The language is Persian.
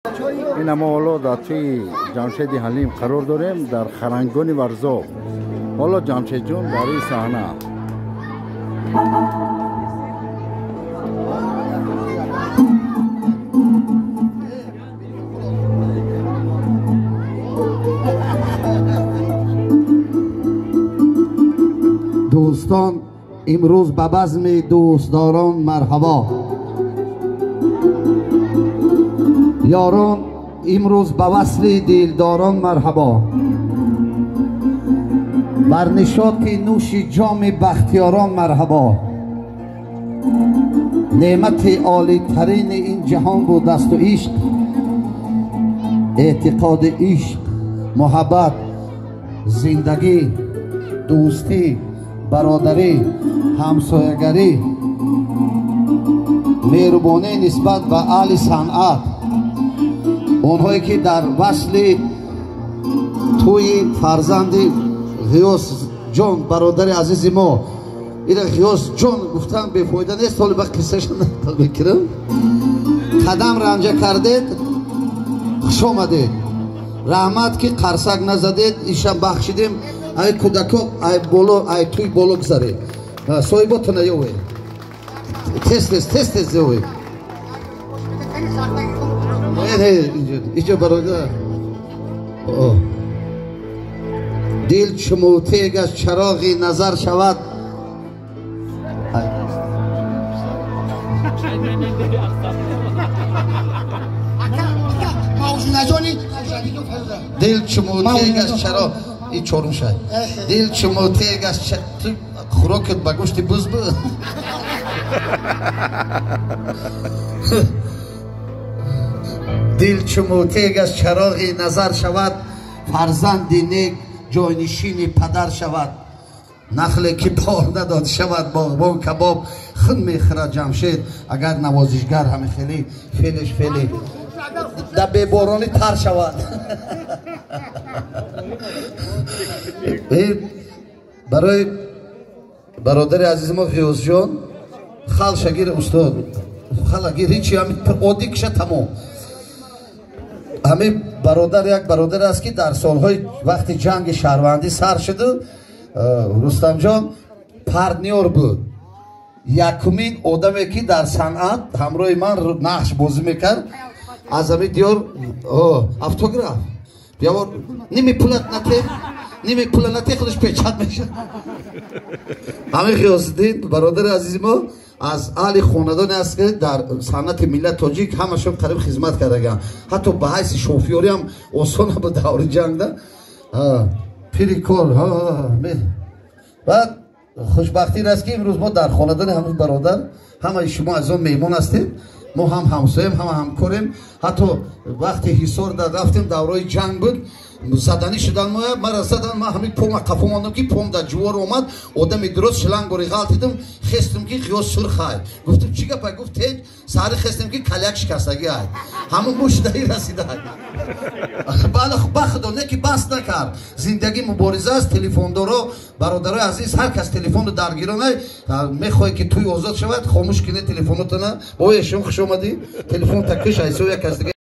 این ما حالا در توی جمشید حلیم قرار داریم در خرنگان ورزاب. حالا جمشید جون در این صحنه دوستان، امروز به بزم دوستداران مرحبا. یاران، امروز به وصل دلداران مرحبا. بر نشاط نوش جام بختیاران مرحبا. نعمت عالی ترین این جهان بود است و عشق، اعتقاد عشق، محبت، زندگی، دوستی، برادری، همسایگری، مهربانی نسبت به اهل صنعت، اونهایی که در وصل توی فرزند غیاث جان برادر عزیز ما، این غیاث جان گفتن بیفایده نیست، حالا به قصهش بکرم. قدم رنجه کردید، خوش آمدید. رحمت که قرصک نزدید، ایشان بخشیدیم. ای کودکا، ای بالا، ای توی بالا گذارید. صاحباتون نیوید. تست زوید. اینجا برادر. دل چموتیگ از چراغی نظر شود. دل چموتیگ از چراغ این چورم شد. دل چموتیگ از چراغ خوراکت با گوشت بز بود. دل چموتیگ از چراغی نظر شود، فرزند نیک جاینشین پدر شود. نخل که بار نداد شود باغبان کباب، خون میخورد جمشید اگر نوازشگر همه خیلی فیلش فیلی در بیبارانی تر شود. برای برادر عزیز ما غیاث جان خال شگیر استاد خال گیر هیچی همین عادی کشه تمام. همه برادر یک برادر است که در سالهای وقتی جنگ شهروندی سر شده، رستم جان پرنیار بود. یکمین آدمی که در صنعت همراه من نقش بازی میکرد. از همه دیار автограф بیاور. نیمی پولت نتی خودش پیچت میشه. همه غیاث الدین برادر عزیز ما از اهل خاندان است که در صنعت ملت تاجیک همشون قریب خدمت کردن. حتی به حیث شوفیاری هم آسان به دور جنگ ده پیری کار. بعد خوشبختی است که امروز ما در خاندان همون برادر همه شما از اون میمون هستیم. ما هم همساییم، هم همکاریم. حتی وقتی حصار در رفتیم دورای جنگ بود، زدنی شدن ما زدن. ما همین پوم قفا ماندم که پوم در جوار اومد، آدم درست شلنگ باری غلط دیدم، خستم که غیاث سرخ های. گفتم چی گپه؟ گفت تیج سر خستم که کلیک شکستگی های، همون مشتری رسیده های. بله بخدا نه که بس نکرد. زندگی مبارزه است. تلفن دارا برادرای عزیز، هر کس تلفن رو درگیرانه میخواد که توی آزاد شود، خاموش کنه تلفناتونه. بابا شما خوش اومدی. تلفن تکش ایسو یک کس دیگه